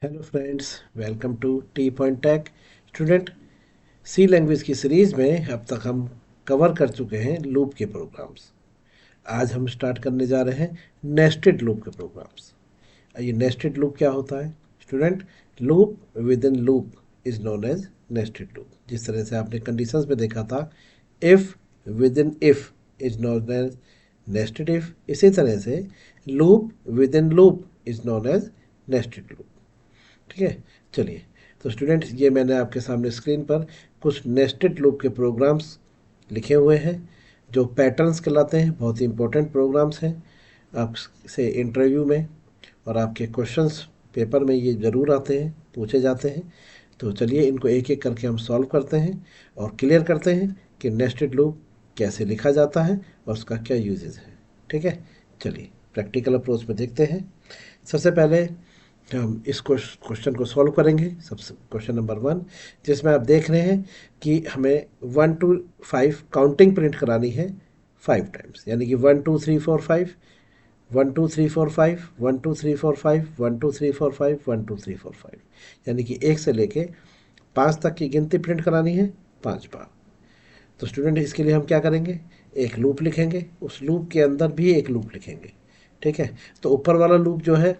Hello friends, welcome to T point tech. Student, C language की series में अब तक हम कवर कर चुके हैं लूप के प्रोग्राम्स। आज हम स्टार्ट करने जा रहे हैं नेस्टेड लूप के प्रोग्राम्स। ये नेस्टेड लूप क्या होता है student? Loop within loop is known as nested loop. जिस तरह से आपने कंडीशंस में देखा था, if within if is known as nested if, इसी तरह से loop within loop is known as nested loop. ठीक है, चलिए। तो स्टूडेंट्स, ये मैंने आपके सामने स्क्रीन पर कुछ नेस्टेड लूप के प्रोग्राम्स लिखे हुए हैं जो पैटर्न्स कहलाते हैं। बहुत ही इंपॉर्टेंट प्रोग्राम्स हैं आपसे इंटरव्यू में और आपके क्वेश्चंस पेपर में ये ज़रूर आते हैं, पूछे जाते हैं। तो चलिए इनको एक एक करके हम सॉल्व करते हैं और क्लियर करते हैं कि नेस्टेड लूप कैसे लिखा जाता है और उसका क्या यूजेस है। ठीक है, चलिए प्रैक्टिकल अप्रोच में देखते हैं। सबसे पहले हम इस क्वेश्चन को सॉल्व करेंगे। सबसे क्वेश्चन नंबर 1, जिसमें आप देख रहे हैं कि हमें 1 to 5 काउंटिंग प्रिंट करानी है 5 टाइम्स, यानी कि 1 2 3 4 5, 1 2 3 4 5, 1 2 3 4 5, 1 2 3 4 5, 1 2 3 4 5, यानी कि 1 से लेके 5 तक की गिनती प्रिंट करानी है 5 बार। तो स्टूडेंट, इसके लिए हम क्या करेंगे, एक लूप लिखेंगे, उस लूप के अंदर भी एक लूप लिखेंगे। ठीक है, तो ऊपर वाला लूप जो है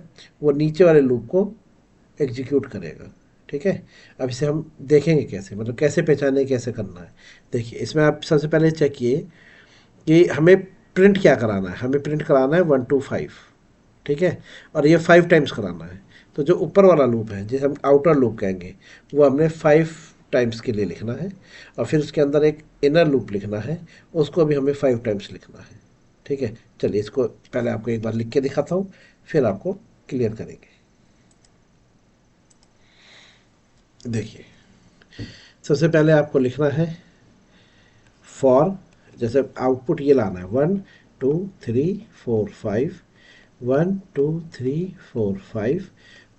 वो नीचे वाले लूप को एग्जीक्यूट करेगा। ठीक है, अब इसे हम देखेंगे कैसे, मतलब कैसे पहचाने, कैसे करना है। देखिए, इसमें आप सबसे पहले चेक किए कि हमें प्रिंट क्या कराना है। हमें प्रिंट कराना है 1 to 5। ठीक है, और ये 5 टाइम्स कराना है। तो जो ऊपर वाला लूप है, जिसे हम आउटर लूप कहेंगे, वो हमने 5 टाइम्स के लिए लिखना है। और फिर उसके अंदर एक इनर लूप लिखना है, उसको भी हमें 5 टाइम्स लिखना है। ठीक है, चलिए इसको पहले आपको एक बार लिख के दिखाता हूँ, फिर आपको क्लियर करेंगे। देखिए, सबसे पहले आपको लिखना है फॉर, जैसे आउटपुट ये लाना है 1 2 3 4 5, 1 2 3 4 5,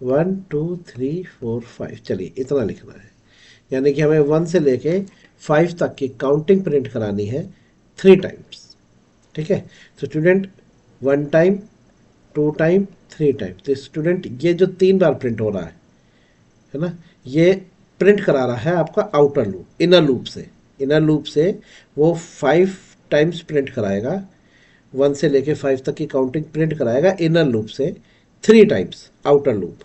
1 2 3 4 5। चलिए इतना लिखना है, यानी कि हमें 1 से लेके 5 तक की काउंटिंग प्रिंट करानी है 3 टाइम्स। ठीक है, तो स्टूडेंट 1 टाइम, 2 टाइम, 3 टाइम, तो स्टूडेंट ये जो 3 बार प्रिंट हो रहा है ना, ये प्रिंट करा रहा है आपका आउटर लूप, इनर लूप से। इनर लूप से वो 5 टाइम्स प्रिंट कराएगा, 1 से लेके 5 तक की काउंटिंग प्रिंट कराएगा इनर लूप से 3 टाइम्स आउटर लूप।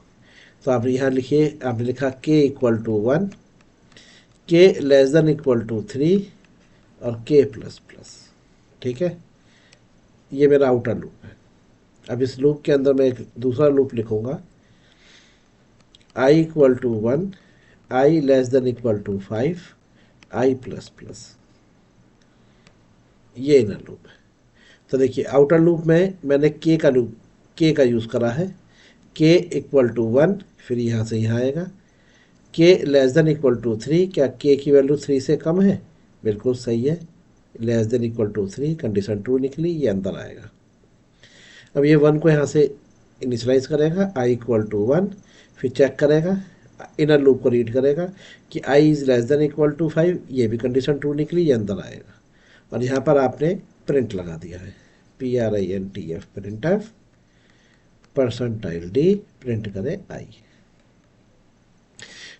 तो आप यहाँ लिखिए, आपने लिखा k इक्वल टू 1, के लेस देन इक्वल टू 3 और k प्लस प्लस। ठीक है, ये मेरा आउटर लूप है। अब इस लूप के अंदर मैं एक दूसरा लूप लिखूंगा, i equal to 1, i less than equal to 5, i plus plus. ये इनर लूप है। तो देखिए, आउटर लूप में मैंने के का यूज़ करा है। के इक्वल टू 1, फिर यहाँ से यहाँ आएगा। के लेस देन इक्वल टू 3, क्या के की वैल्यू 3 से कम है? बिल्कुल सही है, less than equal to 3, condition true निकली, ये अंदर आएगा। अब ये 1 को यहाँ से इनिशलाइज करेगा, आई इक्वल टू 1, फिर चेक करेगा, इनर लूप को रीड करेगा कि I is less than equal to 5, ये भी कंडीशन ट्रू निकली, ये अंदर आएगा। और यहाँ पर आपने प्रिंट लगा दिया है, PRINTF, print F percentile D, print करें आई।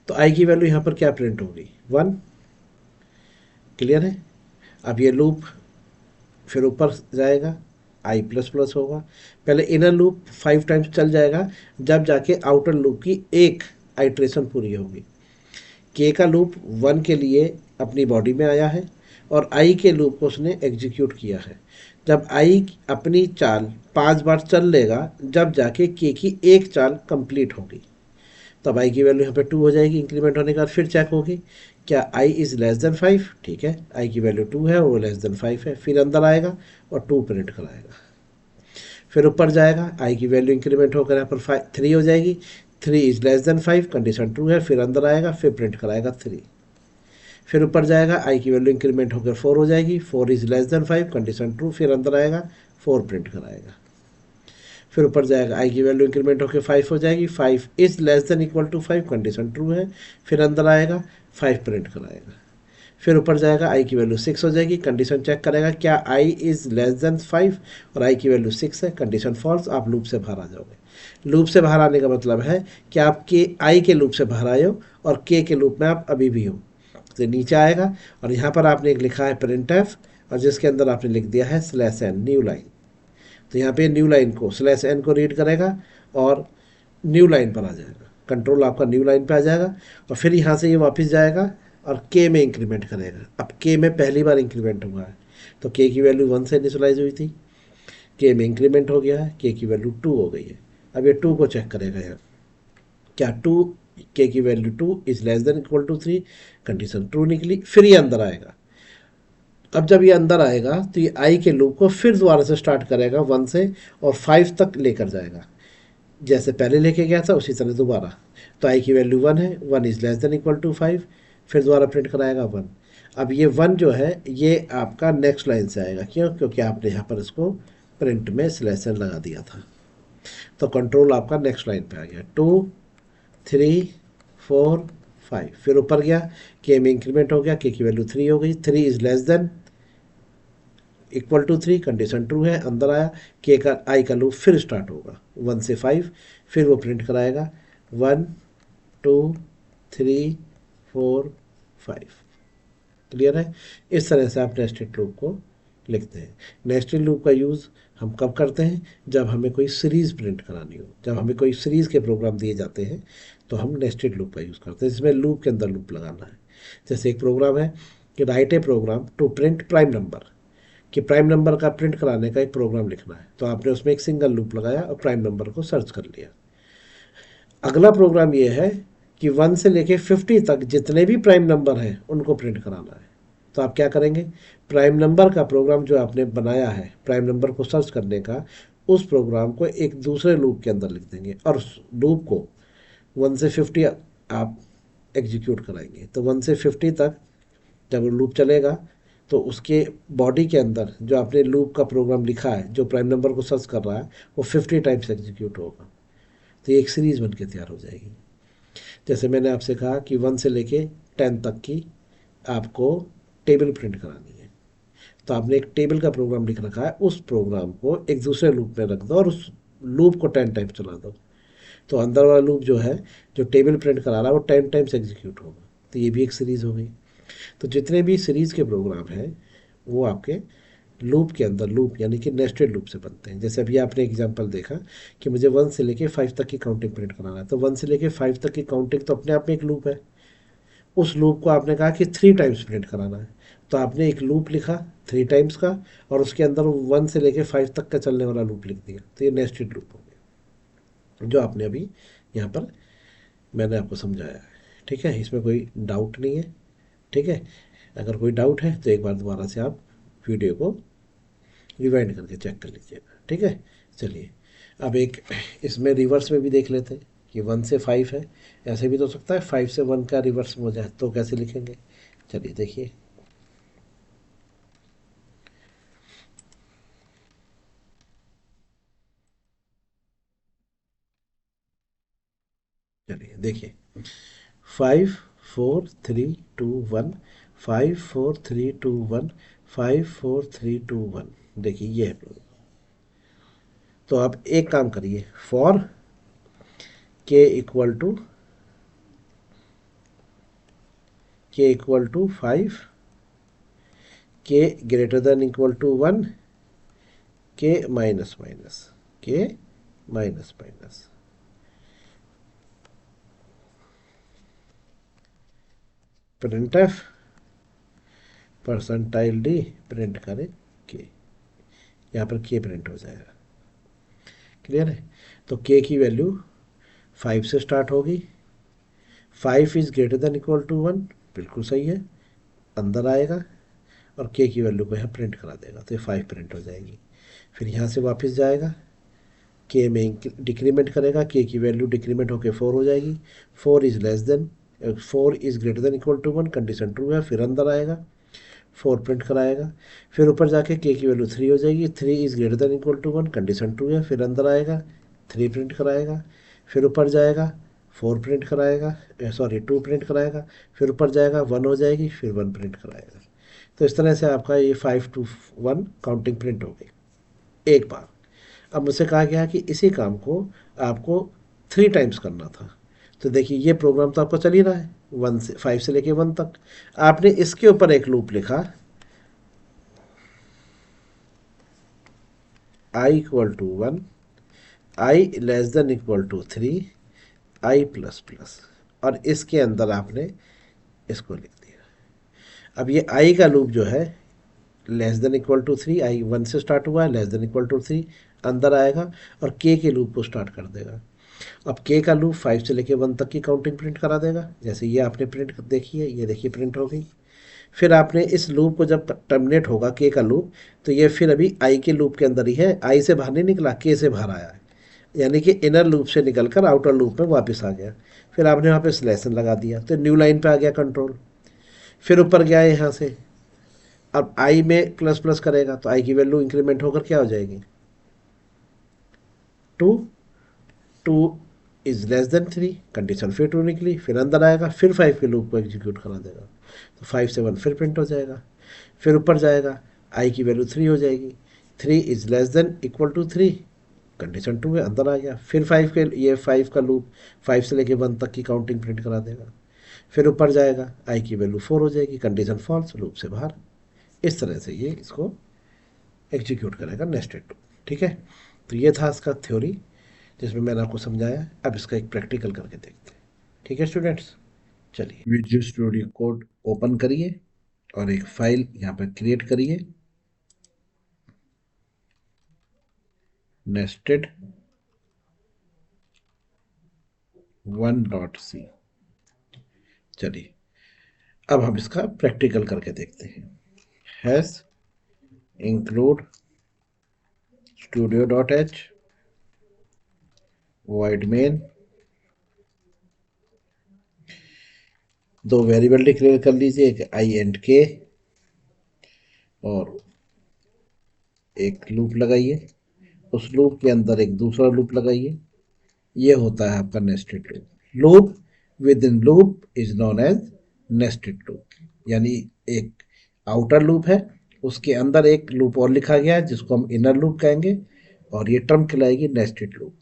तो आई की वैल्यू यहाँ पर क्या प्रिंट होगी? 1। क्लियर है? अब ये लूप फिर ऊपर जाएगा, आई प्लस प्लस होगा। पहले इनर लूप 5 टाइम्स चल जाएगा, जब जाके आउटर लूप की एक आइट्रेशन पूरी होगी। के का लूप 1 के लिए अपनी बॉडी में आया है और आई के लूप को उसने एग्जीक्यूट किया है। जब आई अपनी चाल 5 बार चल लेगा, जब जाके के की एक चाल कंप्लीट होगी, तब आई की वैल्यू यहाँ पे 2 हो जाएगी। इंक्रीमेंट होने के बाद फिर चेक होगी, क्या आई इज़ लेस देन 5? ठीक है, आई की वैल्यू 2 है, वो लेस देन 5 है, फिर अंदर आएगा और 2 प्रिंट कराएगा। फिर ऊपर जाएगा, आई की वैल्यू इंक्रीमेंट होकर यहाँ पर 3 हो जाएगी, 3 is less then 5, condition true है, फिर अंदर आएगा, फिर प्रिंट कराएगा 3। फिर ऊपर जाएगा, आई की वैल्यू इंक्रीमेंट होकर 4 हो जाएगी, 4 is less then 5, condition true, फिर अंदर आएगा, 4 प्रिंट कराएगा। फिर ऊपर जाएगा, आई की वैल्यू इंक्रीमेंट होकर 5 हो जाएगी, 5 is less than equal to 5, condition true है, फिर अंदर आएगा, 5 प्रिंट कराएगा। फिर ऊपर जाएगा, आई की वैल्यू 6 हो जाएगी, कंडीशन चेक करेगा, क्या आई इज़ लेस देन 5, और आई की वैल्यू 6 है, कंडीशन फॉल्स, आप लूप से बाहर आ जाओगे। लूप से बाहर आने का मतलब है कि आप के आई के लूप से बाहर आए हो और के लूप में आप अभी भी हो। तो नीचे आएगा और यहाँ पर आपने एक लिखा है प्रिंट एफ और जिसके अंदर आपने लिख दिया है स्लैश एन न्यू लाइन। तो यहाँ पे न्यू लाइन को स्लैश एन को रीड करेगा और न्यू लाइन पर आ जाएगा, कंट्रोल आपका न्यू लाइन पे आ जाएगा और फिर यहाँ से ये वापस जाएगा और के में इंक्रीमेंट करेगा। अब के में पहली बार इंक्रीमेंट हुआ है तो के की वैल्यू 1 से इनिशियलाइज हुई थी, के में इंक्रीमेंट हो गया है, के की वैल्यू 2 हो गई है। अब ये 2 को चेक करेगा यहाँ, क्या 2 के की value 2 is less than equal to 3, condition true निकली। फिर ये अंदर आएगा। अब जब ये अंदर आएगा तो ये आई के लूप को फिर दोबारा से स्टार्ट करेगा 1 से और 5 तक लेकर जाएगा, जैसे पहले लेके गया था उसी तरह दोबारा। तो आई की वैल्यू 1 है, 1 is less than equal to 5, फिर दोबारा प्रिंट कराएगा 1। अब ये 1 जो है ये आपका नेक्स्ट लाइन से आएगा, क्यों? क्योंकि आपने यहाँ पर इसको प्रिंट में स्लैश एन लगा दिया था। तो कंट्रोल आपका नेक्स्ट लाइन पे आ गया, 2 3 4 5, फिर ऊपर गया, के में इंक्रीमेंट हो गया, के की वैल्यू 3 हो गई, 3 is less than equal to 3, condition true है, अंदर आया, के का आई का लूप फिर स्टार्ट होगा 1 से 5, फिर वो प्रिंट कराएगा 1 2 3 4 5। क्लियर है? इस तरह से आप नेस्टेड लूप को लिखते हैं। नेस्टेड लूप का यूज़ हम कब करते हैं? जब हमें कोई सीरीज़ प्रिंट करानी हो, जब हमें कोई सीरीज़ के प्रोग्राम दिए जाते हैं तो हम नेस्टेड लूप का यूज़ करते हैं, जिसमें लूप के अंदर लूप लगाना है। जैसे एक प्रोग्राम है कि write a program to print prime number, कि प्राइम नंबर का प्रिंट कराने का एक प्रोग्राम लिखना है, तो आपने उसमें एक सिंगल लूप लगाया और प्राइम नंबर को सर्च कर लिया। अगला प्रोग्राम ये है कि 1 से लेके 50 तक जितने भी प्राइम नंबर हैं उनको प्रिंट कराना है। तो आप क्या करेंगे? प्राइम नंबर का प्रोग्राम जो आपने बनाया है प्राइम नंबर को सर्च करने का, उस प्रोग्राम को एक दूसरे लूप के अंदर लिख देंगे और उस लूप को 1 से 50 आप एग्जीक्यूट कराएंगे। तो 1 से 50 तक जब लूप चलेगा तो उसके बॉडी के अंदर जो आपने लूप का प्रोग्राम लिखा है जो प्राइम नंबर को सर्च कर रहा है वो 50 टाइम्स एग्जीक्यूट होगा। तो ये एक सीरीज़ बन के तैयार हो जाएगी। जैसे मैंने आपसे कहा कि 1 से लेके 10 तक की आपको टेबल प्रिंट करानी है, तो आपने एक टेबल का प्रोग्राम लिख रखा है, उस प्रोग्राम को एक दूसरे लूप में रख दो और उस लूप को 10 टाइम्स चला दो। तो अंदर वाला लूप जो है जो टेबल प्रिंट करा रहा है वो 10 टाइम्स एग्जीक्यूट होगा। तो ये भी एक सीरीज़ हो गई। तो जितने भी सीरीज़ के प्रोग्राम हैं वो आपके लूप के अंदर, लूप यानी कि नेस्टेड लूप से बनते हैं। जैसे अभी आपने एग्जांपल देखा कि मुझे 1 से लेके 5 तक की काउंटिंग प्रिंट कराना है, तो 1 से लेके 5 तक की काउंटिंग तो अपने आप में एक लूप है। उस लूप को आपने कहा कि 3 टाइम्स प्रिंट कराना है, तो आपने एक लूप लिखा 3 टाइम्स का और उसके अंदर 1 से लेके 5 तक का चलने वाला लूप लिख दिया। तो ये नेस्टेड लूप हो गया जो आपने अभी यहाँ पर मैंने आपको समझाया है। ठीक है, इसमें कोई डाउट नहीं है। ठीक है, अगर कोई डाउट है तो एक बार दोबारा से आप वीडियो को रिवाइंड करके चेक कर लीजिएगा। ठीक है, चलिए अब एक इसमें रिवर्स में भी देख लेते हैं कि 1 से 5 है, ऐसे भी तो हो सकता है 5 से 1 का रिवर्स में हो जाए, तो कैसे लिखेंगे? चलिए देखिए, चलिए देखिए 5 4 3 2 1, 5 4 3 2 1, 5 4 3 2 1। देखिए ये है प्रॉब्लम। तो आप एक काम करिए, फॉर k इक्वल टू 5, के ग्रेटर देन इक्वल टू 1, के माइनस माइनस, के minus minus, print F percentile D print करें के, यहाँ पर के प्रिंट हो जाएगा। क्लियर है? तो के की वैल्यू 5 से स्टार्ट होगी, 5 is greater than equal to 1, बिल्कुल सही है, अंदर आएगा और के की वैल्यू को यहाँ प्रिंट करा देगा, तो ये 5 प्रिंट हो जाएगी। फिर यहाँ से वापस जाएगा, के में डिक्रीमेंट करेगा, के की वैल्यू डिक्रीमेंट होकर 4 हो जाएगी, 4 is greater than equal to 1, condition true है, फिर अंदर आएगा 4 प्रिंट कराएगा, फिर ऊपर जाके के की वैल्यू 3 हो जाएगी, 3 is greater than equal to 1, condition true है, फिर अंदर आएगा 3 प्रिंट कराएगा, फिर ऊपर जाएगा 4 प्रिंट कराएगा, सॉरी 2 प्रिंट कराएगा, फिर ऊपर जाएगा 1 हो जाएगी, फिर 1 प्रिंट कराएगा। तो इस तरह से आपका ये 5 to 1 काउंटिंग प्रिंट हो गई एक बार। अब मुझसे कहा गया कि इसी काम को आपको 3 टाइम्स करना था। तो देखिए ये प्रोग्राम तो आपका चल ही रहा है 1 से 5 से लेके 1 तक। आपने इसके ऊपर एक लूप लिखा i equal to 1, i less than equal to 3, i plus plus, और इसके अंदर आपने इसको लिख दिया। अब ये i का लूप जो है less than equal to 3, i 1 से स्टार्ट हुआ है, लेस देन इक्वल टू 3 अंदर आएगा और k के लूप को स्टार्ट कर देगा। अब k का लूप 5 से लेके 1 तक की काउंटिंग प्रिंट करा देगा। जैसे ये आपने प्रिंट देखी है, ये देखिए प्रिंट हो गई। फिर आपने इस लूप को जब टर्मिनेट होगा k का लूप, तो ये फिर अभी i के लूप के अंदर ही है, i से बाहर नहीं निकला, k से बाहर आया है, यानी कि इनर लूप से निकलकर आउटर लूप में वापस आ गया। फिर आपने वहाँ पे स्लेशन लगा दिया तो न्यू लाइन पे आ गया कंट्रोल। फिर ऊपर गया यहाँ से, अब i में प्लस प्लस करेगा तो i की वैल्यू इंक्रीमेंट होकर क्या हो जाएगी 2, 2 इज लेस देन 3, कंडीशन फिर 2 निकली, फिर अंदर आएगा, फिर 5 के लूप को एग्जीक्यूट करा देगा तो 5 से 1 फिर प्रिंट हो जाएगा। फिर ऊपर जाएगा, i की वैल्यू 3 हो जाएगी, 3 is less than equal to 3, condition 2 है, अंदर आ गया। फिर 5 के, ये 5 का लूप 5 से लेके 1 तक की काउंटिंग प्रिंट करा देगा। फिर ऊपर जाएगा, i की वैल्यू 4 हो जाएगी, कंडीशन फॉल्स, लूप से बाहर। इस तरह से ये इसको एग्जीक्यूट करेगा नेस्टेड लूप। ठीक है, तो ये था इसका थ्योरी जिसमें मैंने आपको समझाया। अब इसका एक प्रैक्टिकल करके देखते हैं। ठीक है स्टूडेंट्स, चलिए विजुअल स्टूडियो कोड ओपन करिए और एक फाइल यहाँ पर क्रिएट करिए, नेस्टेड 1.c। चलिए अब हम इसका प्रैक्टिकल करके देखते हैं। Hash include studio.h void main, दो वेरिएबल डिक्लेयर कर लीजिए, एक i एंड k, और एक लूप लगाइए, उस लूप के अंदर एक दूसरा लूप लगाइए। ये होता है आपका nested loop. Loop within loop is known as nested loop, यानी एक आउटर लूप है, उसके अंदर एक लूप और लिखा गया है जिसको हम इनर लूप कहेंगे, और ये टर्म कहलाएगी नेस्टेड लूप।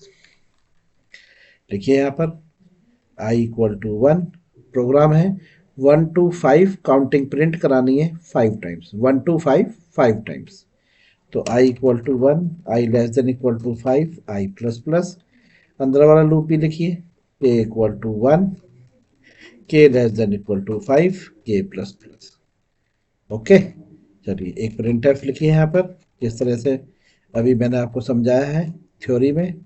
देखिए यहाँ पर i इक्वल टू 1 प्रोग्राम है, 1 to 5 काउंटिंग प्रिंट करानी है 5 टाइम्स, 1 to 5 5 टाइम्स। तो i equal to 1, i less than equal to 5, i plus plus, अंदर वाला लूप भी लिखिए, k equal to 1, k less than equal to 5, k plus plus. Okay, चलिए एक प्रिंटफ लिखिए यहाँ पर, जिस तरह से अभी मैंने आपको समझाया है थ्योरी में,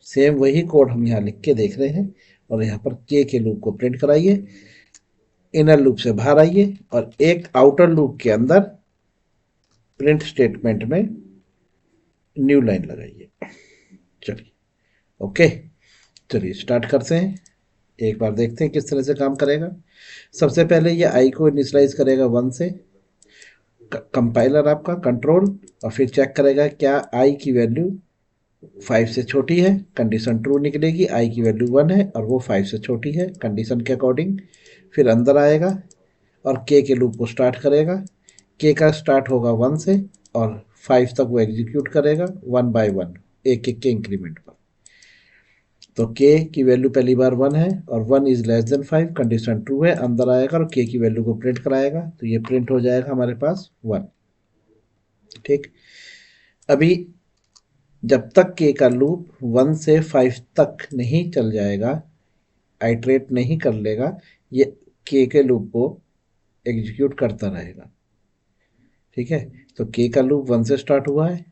सेम वही कोड हम यहाँ लिख के देख रहे हैं। और यहाँ पर k के लूप को प्रिंट कराइए, इनर लूप से बाहर आइए और एक आउटर लूप के अंदर प्रिंट स्टेटमेंट में न्यू लाइन लगाइए। चलिए ओके, चलिए स्टार्ट करते हैं, एक बार देखते हैं किस तरह से काम करेगा। सबसे पहले ये i को इनिशियलाइज करेगा 1 से, कंपाइलर आपका कंट्रोल, और फिर चेक करेगा क्या i की वैल्यू 5 से छोटी है, कंडीशन ट्रू निकलेगी, i की वैल्यू 1 है और वो 5 से छोटी है कंडीशन के अकॉर्डिंग। फिर अंदर आएगा और k के लूप को स्टार्ट करेगा, k का स्टार्ट होगा 1 से और 5 तक वो एग्जीक्यूट करेगा 1 बाय 1, एक एक के इंक्रीमेंट पर। तो k की वैल्यू पहली बार 1 है और 1 is less then 5, condition true है, अंदर आएगा और k की वैल्यू को प्रिंट कराएगा, तो ये प्रिंट हो जाएगा हमारे पास 1। ठीक, अभी जब तक k का लूप 1 से 5 तक नहीं चल जाएगा, आइट्रेट नहीं कर लेगा, ये k के लूप को एग्जीक्यूट करता रहेगा। ठीक है, तो k का लूप 1 से स्टार्ट हुआ है,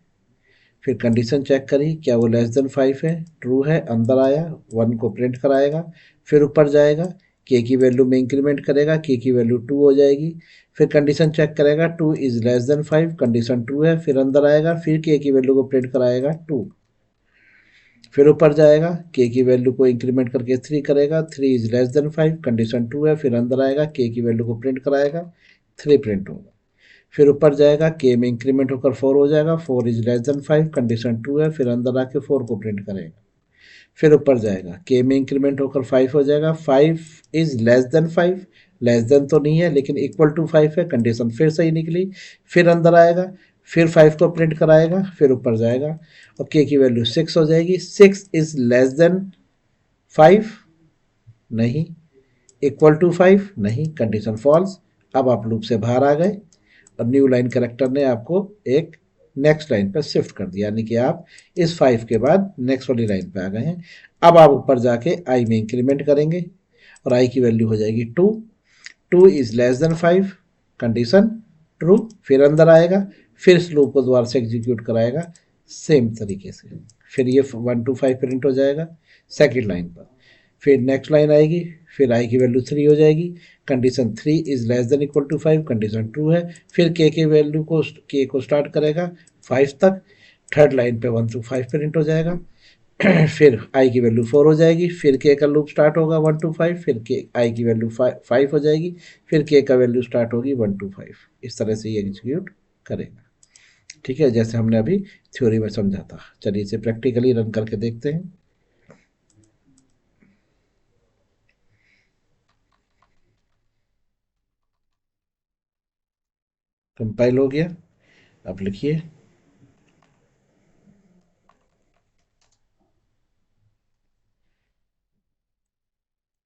फिर कंडीशन चेक करी क्या वो लेस देन 5 है, ट्रू है, अंदर आया, 1 को प्रिंट कराएगा, फिर ऊपर जाएगा, k की वैल्यू में इंक्रीमेंट करेगा, k की वैल्यू 2 हो जाएगी, फिर कंडीशन चेक करेगा 2 is less then 5, condition true है, फिर अंदर आएगा, फिर k की वैल्यू को प्रिंट कराएगा 2, फिर ऊपर जाएगा, k की वैल्यू को इंक्रीमेंट करके 3 करेगा, 3 इज लेस देन 5, कंडीशन 2 है, फिर अंदर आएगा, k की वैल्यू को प्रिंट कराएगा, 3 प्रिंट होगा, फिर ऊपर जाएगा, k में इंक्रीमेंट होकर 4 हो जाएगा, 4 इज लेस देन 5, कंडीशन 2 है, फिर अंदर आके 4 को प्रिंट करेगा, फिर ऊपर जाएगा, k में इंक्रीमेंट होकर 5 हो जाएगा, 5 is less then 5, less than तो नहीं है लेकिन इक्वल टू 5 है, कंडीशन फिर सही निकली, फिर अंदर आएगा, फिर 5 को प्रिंट कराएगा, फिर ऊपर जाएगा और k की वैल्यू 6 हो जाएगी। 6 इज लेस देन 5 नहीं, इक्वल टू 5 नहीं, कंडीशन फॉल्स। अब आप लूप से बाहर आ गए और न्यू लाइन करेक्टर ने आपको एक नेक्स्ट लाइन पर शिफ्ट कर दिया, यानी कि आप इस 5 के बाद नेक्स्ट वाली लाइन पे आ गए हैं। अब आप ऊपर जाके आई में इंक्रीमेंट करेंगे और आई की वैल्यू हो जाएगी 2। 2 is less then 5, condition true. फिर अंदर आएगा, फिर इस लूप को दोबारा से एग्जीक्यूट कराएगा सेम तरीके से। फिर ये 1 to 5 प्रिंट हो जाएगा सेकेंड लाइन पर। फिर नेक्स्ट लाइन आएगी, फिर आई की वैल्यू 3 हो जाएगी, condition 3 is less than equal to 5, condition true है। फिर के वैल्यू को स्टार्ट करेगा 5 तक, थर्ड लाइन पे 1 to 5 प्रिंट हो जाएगा। फिर आई की वैल्यू 4 हो जाएगी, फिर के का लूप स्टार्ट होगा 1 to 5, फिर के आई की वैल्यू 5 हो जाएगी, फिर के का वैल्यू स्टार्ट होगी 1 to 5। इस तरह से ये एग्जीक्यूट करेगा। ठीक है, जैसे हमने अभी थ्योरी में समझा था। चलिए इसे प्रैक्टिकली रन करके देखते हैं। कंपाइल हो गया, अब लिखिए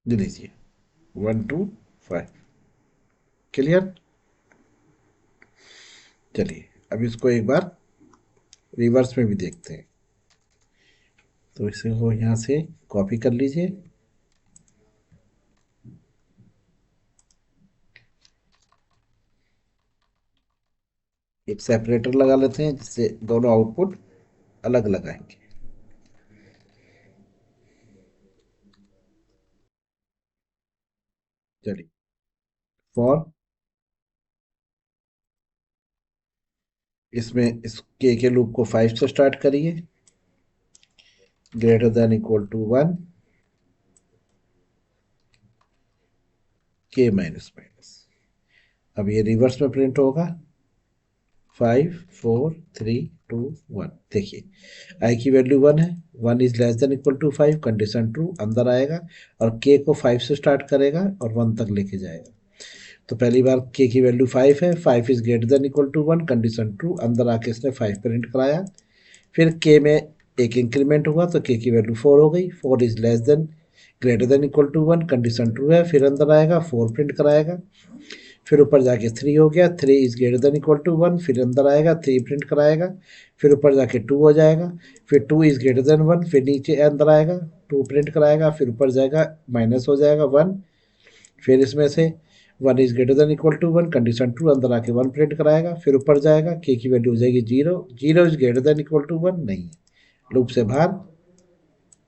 दीजिए 1 to 5। क्लियर। चलिए अब इसको एक बार रिवर्स में भी देखते हैं। तो इसे हो यहाँ से कॉपी कर लीजिए, एक सेपरेटर लगा लेते हैं जिससे दोनों आउटपुट अलग लगाएंगे। चलिए फॉर, इसमें इस के लूप को 5 से स्टार्ट करिए, ग्रेटर देन इक्वल टू 1, के माइनस माइनस। अब ये रिवर्स में प्रिंट होगा 5 4 3 2 1। देखिए आई की वैल्यू 1 है, 1 is less than equal to 5, condition true. अंदर आएगा और के को 5 से स्टार्ट करेगा और 1 तक लेके जाएगा। तो पहली बार के की वैल्यू 5 है, 5 is greater than equal to 1, condition true. अंदर आके इसने 5 प्रिंट कराया। फिर के में एक इंक्रीमेंट हुआ तो के की वैल्यू 4 हो गई, 4 is less than greater than equal to 1, condition true है। फिर अंदर आएगा 4 प्रिंट कराएगा। फिर ऊपर जाके 3 हो गया, 3 is greater than equal to 1, फिर अंदर आएगा 3 प्रिंट कराएगा। फिर ऊपर जाके 2 हो जाएगा, फिर 2 इज ग्रेटर देन 1, फिर नीचे अंदर आएगा 2 प्रिंट कराएगा। फिर ऊपर जाएगा माइनस हो जाएगा 1, फिर इसमें से 1 is greater than equal to 1, condition true. अंदर आके 1 प्रिंट कराएगा। फिर ऊपर जाएगा, के की वैल्यू हो जाएगी 0, 0 is greater than equal to 1 नहीं, लूप से बाहर,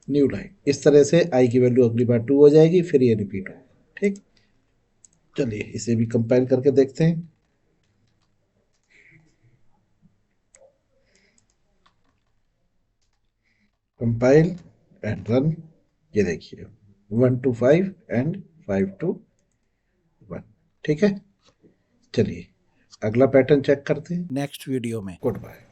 न्यू लाइन। इस तरह से आई की वैल्यू अगली बार 2 हो जाएगी, फिर ये रिपीट होगा। ठीक, चलिए इसे भी कंपाइल करके देखते हैं। Compile and run. ये देखिए 1 to 5 एंड 5 to 1। ठीक है, चलिए अगला पैटर्न चेक करते हैं नेक्स्ट वीडियो में। Good bye.